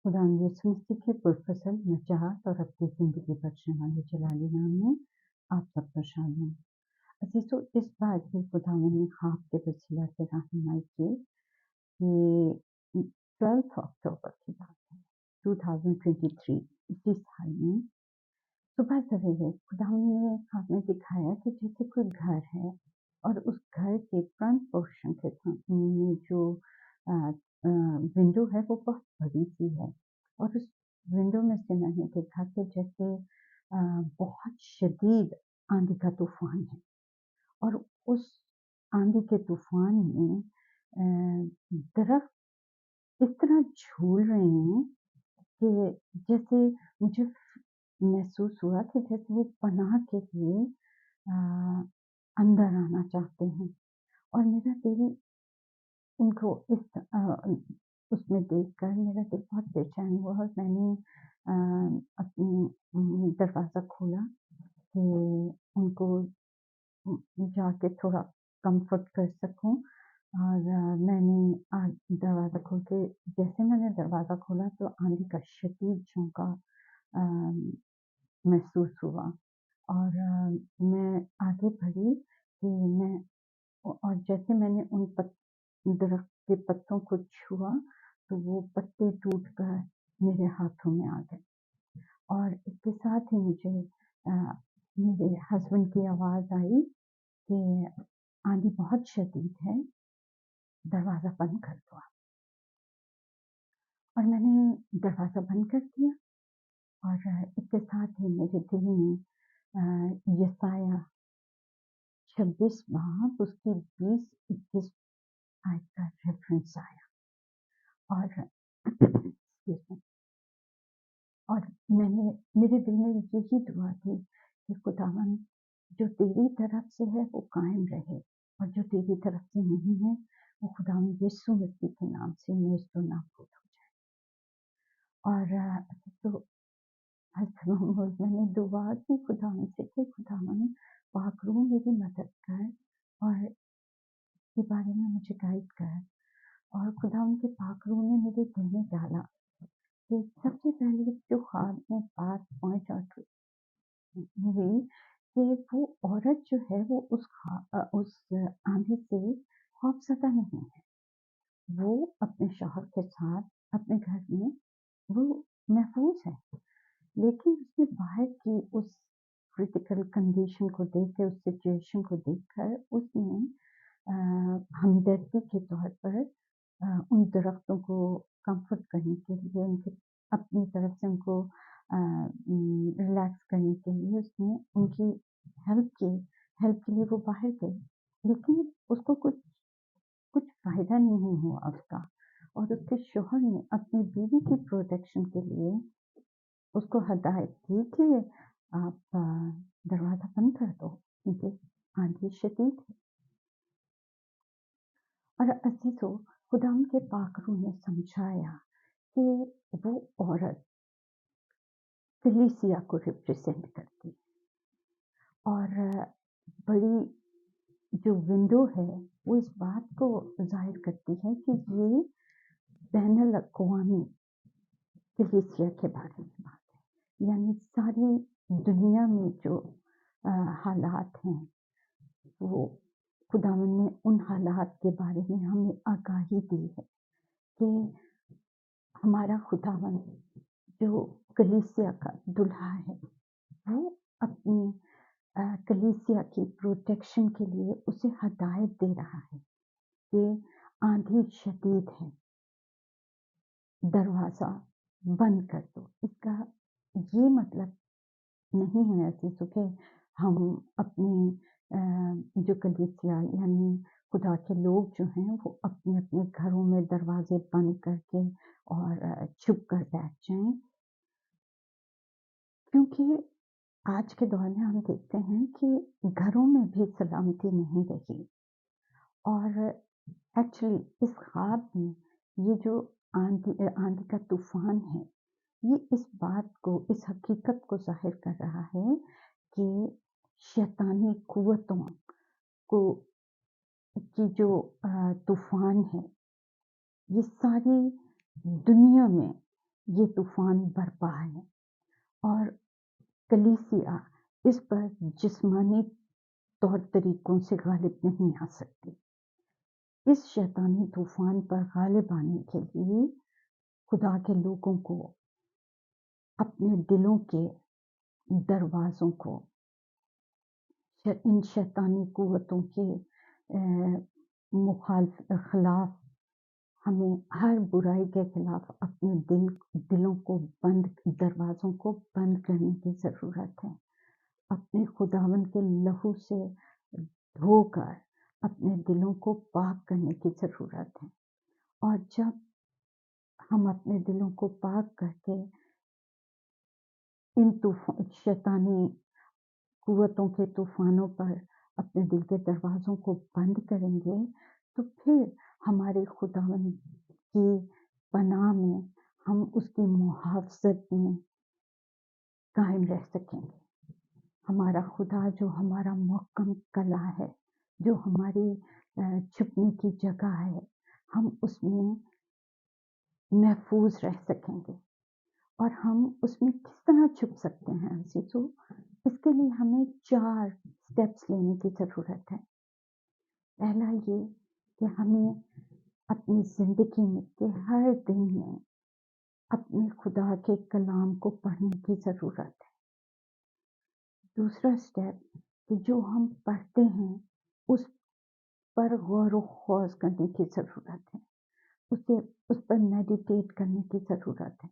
खुदा यीशु मसीह के पुरफसल नजात और अपनी ज़िंदगी बख्शने वाले जलाली नाम में आप सब पर शामिल। अजीजों, इस बार भी खुदावंद ने ख्वाब के वसीला से रहनुमाई की। ये 12 अक्टूबर की बात है, 2023 इसी साल में सुबह सवेरे खुदावंद ने ख्वाब में दिखाया कि जैसे कोई घर है और उस घर के फ्रंट पोर्शन के सामने जो विंडो है वो बहुत बड़ी सी है, और उस विंडो में से मैंने देखा कि जैसे बहुत शदीद आंधी का तूफान है, और उस आंधी के तूफान में दरख्त इस तरह झूल रहे हैं कि जैसे मुझे महसूस हुआ कि जैसे वो पनाह के लिए अंदर आना चाहते हैं, और मेरा दिल उनको उसमें देखकर मेरा दिल बहुत बेचैन हुआ, और मैंने अपनी दरवाज़ा खोला कि उनको जाके थोड़ा कंफर्ट कर सकूं। और मैंने दरवाज़ा खोल के जैसे मैंने दरवाज़ा खोला तो आंधी का शदीद झोंका महसूस हुआ, और मैं आगे बढ़ी कि मैं और जैसे मैंने उन दरख्त के पत्तों को छुआ तो वो पत्ते टूटकर मेरे हाथों में आ गए, और इसके साथ ही मुझे मेरे हस्बैंड की आवाज़ आई कि आंधी बहुत शदीद है, दरवाज़ा बंद कर दो। और मैंने दरवाज़ा बंद कर दिया, और इसके साथ ही मेरे दिल में यसाया 26 बाब उसकी 20-21 आयत का रेफरेंस आया, और और मेरे दिल में यही दुआ थी कि खुदावन जो तेरी तरफ से है वो कायम रहे, और जो तेरी तरफ से नहीं है वो खुदावन यीशु मसीह के नाम से नेस्त नाबूद हो जाए। और तो मैंने दुआ की खुदावन से कि खुदावन पाकरू मेरी मदद कर और के बारे में मुझे गाइड कर। और खुदावन के पाकरू ने मेरे दिल में डाला कि सबसे पहले जो ख्वाब में बात पॉइंट आउट हुई कि वो औरत जो है वो उस आंधी से खौफज़दा नहीं है, वो अपने शौहर के साथ अपने घर में वो महफूज है, लेकिन उसने बाहर की उस क्रिटिकल कंडीशन को देख कर, उस सिचुएशन को देखकर उसने हमदर्दी के तौर पर उन दरख्तों को कंफर्ट करने के लिए, उनके अपनी तरफ से उनको रिलैक्स करने के लिए उसने उनकी हेल्प के लिए वो बाहर गई, लेकिन उसको कुछ फायदा नहीं हुआ उसका। और उसके शौहर ने अपनी बीवी की प्रोटेक्शन के लिए उसको हदायत की कि आप दरवाज़ा बंद कर दो क्योंकि आंधी शदीद है। और अजीजों, खुदा के पाक रूह ने समझाया कि वो औरत कलीसिया को रिप्रेजेंट करती है, और बड़ी जो विंडो है वो इस बात को जाहिर करती है कि ये बैनुल अक़वामी कलीसिया के बारे में बात है, यानी सारी दुनिया में जो हालात हैं वो खुदावन ने उन हालात के बारे में हमें आगाही दी है कि हमारा खुदावन जो कलीसिया का दुल्हा है वो अपनी कलीसिया की प्रोटेक्शन के लिए उसे हदायत दे रहा है कि आंधी शदीद है, दरवाज़ा बंद कर दो। इसका ये मतलब नहीं है अजीजों कि हम अपने जो कलीसिया यानी खुदा के लोग जो हैं वो अपने अपने घरों में दरवाजे बंद करके और चुप कर बैठ जाएं, क्योंकि आज के दौर में हम देखते हैं कि घरों में भी सलामती नहीं रही। और एक्चुअली इस ख्वाब में ये जो आंधी का तूफान है ये इस बात को, इस हकीकत को जाहिर कर रहा है कि शैतानी कुव्वतों को की जो तूफान है ये सारी दुनिया में یہ طوفان برپا ہے اور کلیسیا اس پر جسمانی طور طریقوں سے غالب نہیں آ سکتی۔ اس شیطانی طوفان پر غالب آنے کے لیے خدا کے لوگوں کو اپنے دلوں کے دروازوں کو ان شیطانی قوتوں کے خلاف ہمیں ہر برائی کے خلاف اپنے دلوں کو دروازوں کو بند کرنے کی ضرورت ہے۔ اپنے خداوند کے لہو سے دھو کر اپنے دلوں کو پاک کرنے کی ضرورت ہے، اور جب ہم اپنے دلوں کو پاک کر کے ان شیطانی قوتوں کے طوفانوں پر اپنے دل کے دروازوں کو بند کریں گے تو پھر ہمارے خداوند کی پناہ میں ہم اس کی محافظت میں قائم رہ سکیں گے۔ ہمارا خدا جو ہمارا محکم قلعہ ہے، جو ہماری چھپنے کی جگہ ہے، ہم اس میں محفوظ رہ سکیں گے۔ اور ہم اس میں کس طرح چھپ سکتے ہیں عزیزو؟ اس کے لیے ہمیں 4 اسٹیپس لینے کی ضرورت ہے۔ پہلا یہ کہ ہمیں اپنی زندگی میں کے ہر دن میں اپنے خدا کے کلام کو پڑھنے کی ضرورت ہے۔ دوسرا اسٹیپ کہ جو ہم پڑھتے ہیں اس پر غور و خوض کرنے کی ضرورت ہے، اس پر میڈیٹیٹ کرنے کی ضرورت ہے۔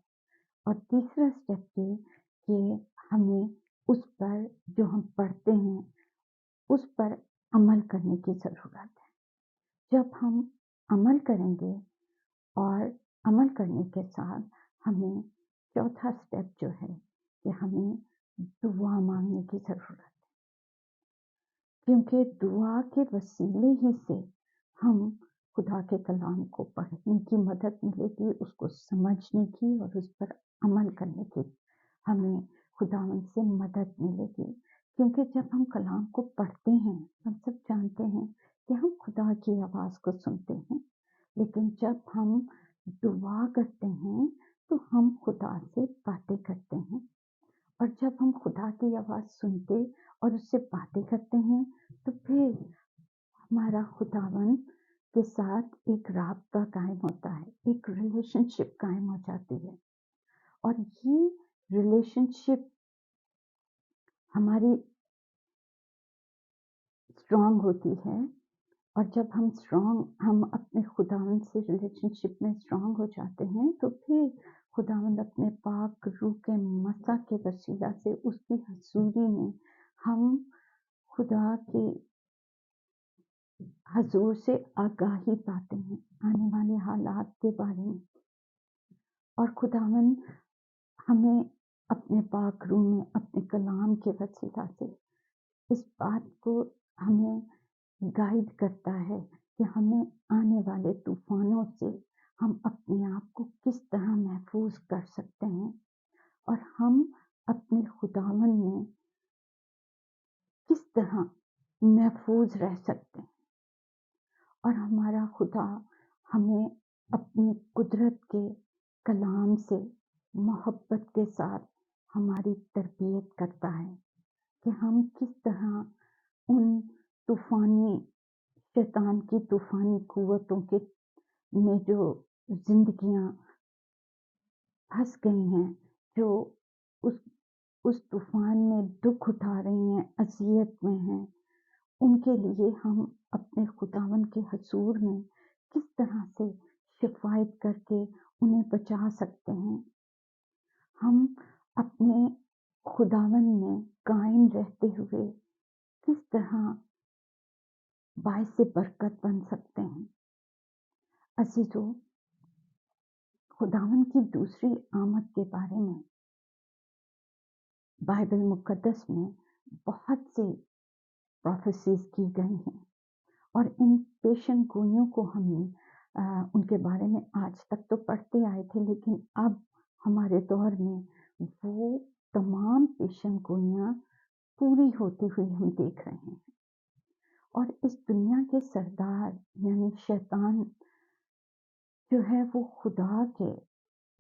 اور تیسرا اسٹیپ یہ کہ ہمیں اس پر جو ہم پڑھتے ہیں اس پر عمل کرنے کی ضرورت ہے۔ جب ہم عمل کریں گے اور عمل کرنے کے ساتھ ہمیں چوتھا اسٹیپ جو ہے کہ ہمیں دعا مانگنے کی ضرورت ہے، کیونکہ دعا کے وسیلے ہی سے ہم خدا کے کلام کو پڑھنے کی مدد ملے گی، اس کو سمجھنے کی اور اس پر عمل کرنے کی ہمیں خداوند سے مدد ملے گی۔ کیونکہ جب ہم کلام کو پڑھتے ہیں، ہم سب جانتے ہیں کہ ہم خدا کی آواز کو سنتے ہیں، لیکن جب ہم دعا کرتے ہیں تو ہم خدا سے باتیں کرتے ہیں، اور جب ہم خدا کی آواز سنتے اور اس سے باتیں کرتے ہیں تو پھر ہمارا خداوند کے ساتھ ایک رابطہ قائم ہوتا ہے، ایک ریلیشن شپ قائم ہو جاتی ہے، اور یہ ریلیشن شپ ہماری اسٹرانگ ہوتی ہے۔ اور جب ہم اپنے خداوند سے ریلیشن شپ میں اسٹرانگ ہو جاتے ہیں تو پھر خداوند اپنے پاک روح کے مسح کے وسیلہ سے اس کی حضوری میں ہم خدا کے حضور سے آگاہی پاتے ہیں آنے والے حالات کے بارے میں، اور خداوند ہمیں اپنے پاک روح میں اپنے کلام کے وسیلہ سے اس بات کو ہمیں گائیڈ کرتا ہے کہ ہمیں آنے والے طوفانوں سے ہم اپنے آپ کو کس طرح محفوظ کر سکتے ہیں، اور ہم اپنے خداوند میں کس طرح محفوظ رہ سکتے ہیں، اور ہمارا خدا ہمیں اپنی قدرت کے کلام سے محبت کے ساتھ ہماری تربیت کرتا ہے کہ ہم کس طرح ان شیطان کی طوفانی قوتوں کے میں جو زندگیاں پھنس گئی ہیں، جو اس طوفان میں دکھ اٹھا رہی ہیں، اذیت میں ہیں، ان کے لیے ہم اپنے خداوند کے حضور میں کس طرح سے شفایت کر کے انہیں بچا سکتے ہیں۔ ہم اپنے خداوند میں قائم رہتے ہوئے کس طرح باعث برکت بن سکتے ہیں۔ عزیزو، خداوند کی دوسری آمد کے بارے میں بائبل مقدس میں بہت سی پروفیسیز کی گئی ہیں، اور ان پیشن گوئیوں کو ہم ان کے بارے میں آج تک تو پڑھتے آئے تھے، لیکن اب ہمارے دور میں وہ تمام پیشن گوئیاں پوری ہوتی ہوئی ہم دیکھ رہے ہیں، اور اس دنیا کے سردار یعنی شیطان جو ہے وہ خدا کے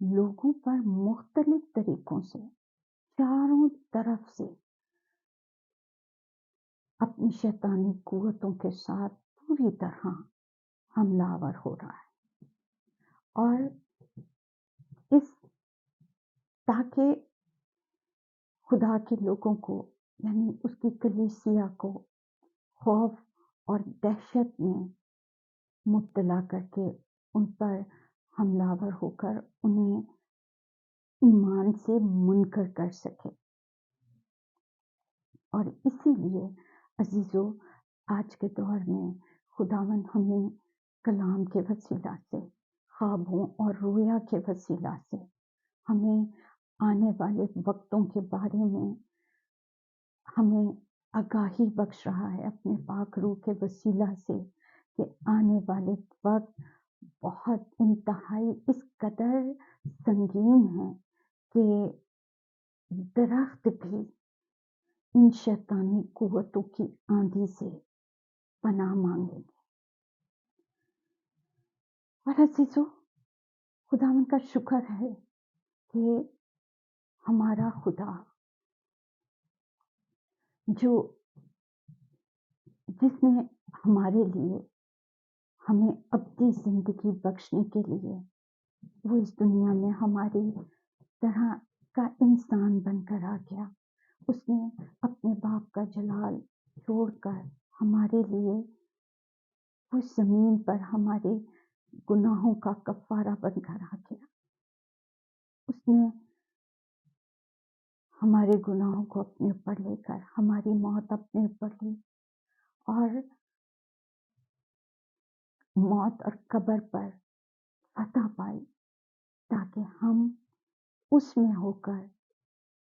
लोगों पर मुख्तलिफ तरीकों से चारों तरफ से अपनी शैतानी कुव्वतों के साथ पूरी तरह हमलावर हो रहा है, और इस ताकि खुदा के लोगों को यानी उसकी कलीसिया को खौफ और दहशत में मुब्तला करके उन पर हमलावर होकर उन्हें ईमान से मुनकर कर सके। और इसीलिए अजीजों, आज के दौर में खुदावन हमें कलाम के वसीला से, ख्वाबों और रोया के वसीला से हमें आने वाले वक्तों के बारे में हमें आगाही बख्श रहा है अपने पाक रूह के वसीला से कि आने वाले वक्त बहुत इंतहाई इस कदर संगीन है कि दरख्त भी इन शैतानी कुव्वतों की आंधी से पनाह मांगेंगे। और अजीजों, खुदावन का शुक्र है कि हमारा खुदा जो जिसने हमारे लिए हमें अब्दी जिंदगी बख्शने के लिए वो इस दुनिया में हमारी तरह का इंसान बनकर आ गया। उसने अपने बाप का जलाल छोड़कर हमारे लिए वो जमीन पर हमारे गुनाहों का कफारा बनकर आ गया। उसने हमारे गुनाहों को अपने ऊपर लेकर हमारी मौत अपने ऊपर ली और मौत और कब्र पर फतह पाई, ताकि हम उसमें होकर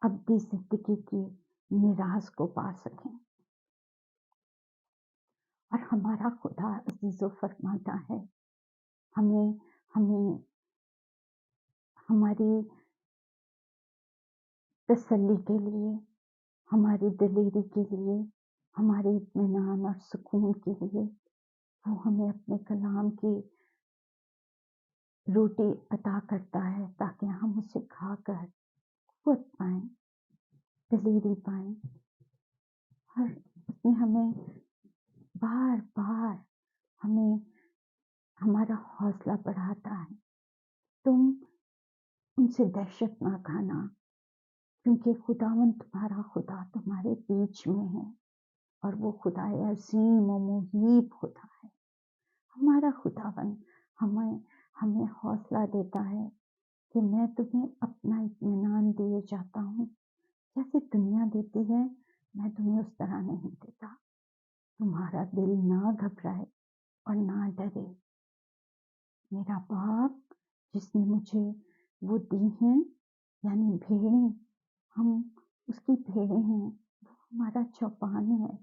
अब्दी जिंदगी की मिराज को पा सकें। और हमारा खुदा अजीजों फरमाता है हमें हमें हमारी तसल्ली के लिए, हमारी दलेरी के लिए, हमारे इत्मीनान और सुकून के लिए वो हमें अपने कलाम की रोटी अता करता है, ताकि हम उसे खाकर कुव्वत पाएं, दलेरी पाएं। और उसने हमें बार बार हमें हमारा हौसला बढ़ाता है, तुम उनसे दहशत ना खाना, क्योंकि खुदावन तुम्हारा खुदा तुम्हारे बीच में है और वो खुदा अजीम और मुहीब खुदा है। हमारा खुदावन हमें हमें हौसला देता है कि मैं तुम्हें अपना इत्मीनान दिए जाता हूँ, जैसे दुनिया देती है मैं तुम्हें उस तरह नहीं देता। तुम्हारा दिल ना घबराए और ना डरे। मेरा बाप जिसने मुझे वो दी हैं, यानी भेड़ें, हम उसकी भेड़ें हैं, वो हमारा चौपान है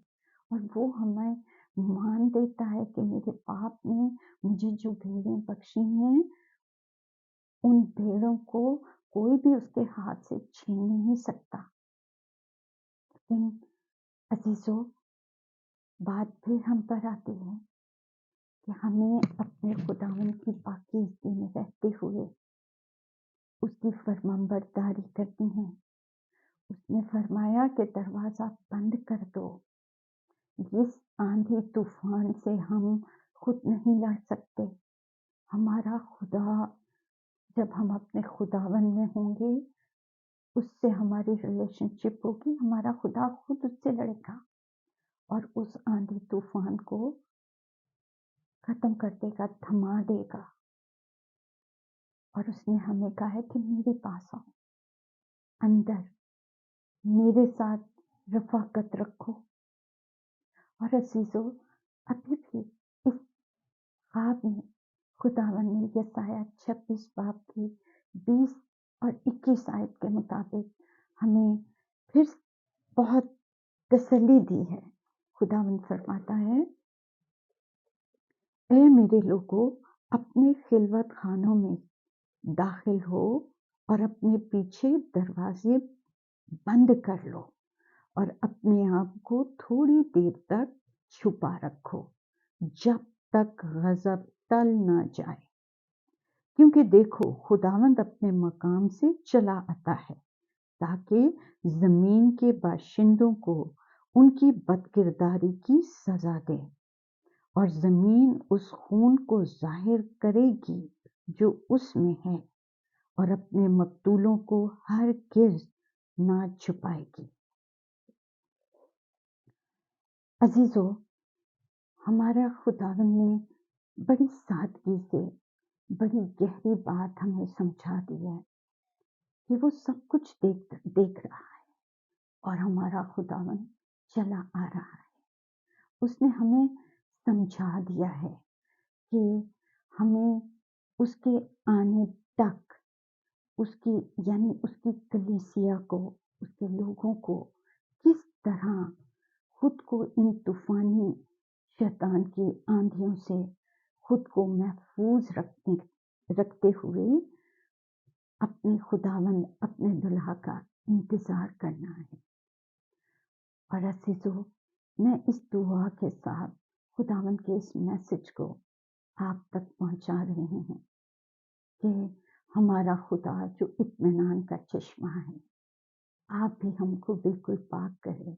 और वो हमें मान देता है कि मेरे बाप ने मुझे जो भेड़ें बख्शी हैं उन भेड़ों को कोई भी उसके हाथ से छीन नहीं सकता। लेकिन अजीजों, बात फिर हम पर आती है कि हमें अपने खुदावन की पाकीज़गी में रहते हुए उसकी फरमानबरदारी करनी है। उसने फरमाया कि दरवाजा बंद कर दो। इस आंधी तूफान से हम खुद नहीं लड़ सकते। हमारा खुदा, जब हम अपने खुदावन में होंगे, उससे हमारी रिलेशनशिप होगी, हमारा खुदा खुद उससे लड़ेगा और उस आंधी तूफान को खत्म कर देगा, थमा देगा। और उसने हमें कहा है कि मेरे पास आओ, अंदर मेरे साथ रफाकत रखो। और अजीजों, अभी भी इस ख्वाब में खुदावन ने यसाया 26 बाब की 20 और 21 आयत के मुताबिक हमें फिर बहुत तसल्ली दी है। खुदावन फरमाता है, ऐ मेरे लोगों, अपने खिलवत खानों में दाखिल हो और अपने पीछे दरवाजे बंद कर लो और अपने आप को थोड़ी देर तक छुपा रखो, जब तक गजब टल ना जाए। کیونکہ دیکھو خداوند اپنے مقام سے چلا آتا ہے تاکہ زمین کے باشندوں کو ان کی بد کرداری کی سزا دے، اور زمین اس خون کو ظاہر کرے گی جو اس میں ہے، اور اپنے مقتولوں کو ہرگز نہ چھپائے گی۔ عزیزو، ہمارا خداوند نے بڑی سادگی سے بڑی گہری بات ہمیں سمجھا دی ہے کہ وہ سب کچھ دیکھ رہا ہے، اور ہمارا خداوند چلا آ رہا ہے۔ اس نے ہمیں سمجھا دیا ہے کہ ہمیں اس کے آنے تک اس کی کلیسیا کو، اس کے لوگوں کو کس طرح خود کو ان طوفانی شیطان کی آندھیوں سے خود کو محفوظ رکھتے ہوئے اپنے خداوند، اپنے دلہا کا انتظار کرنا ہے۔ اور عزیزو، میں اس دعا کے ساتھ خداوند کے اس میسج کو آپ تک پہنچا رہے ہیں کہ ہمارا خدا جو اطمینان کا چشمہ ہے، آپ بھی ہم کو بالکل پاک کرے،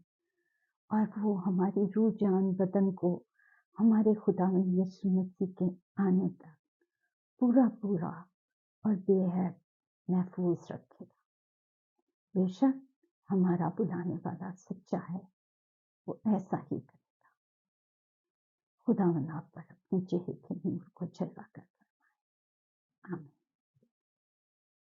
اور وہ ہماری روح جان بدن کو ہمارے خداوند یسوع مسیح کے آنے تک پورا اور بے عیب محفوظ رکھے گا۔ بے شک ہمارا بلانے والا سچا ہے، وہ ایسا ہی کرے گا۔ خداوند آپ پر اپنے چہرے کے نور کو جلوا کر فرمائے۔ آمین۔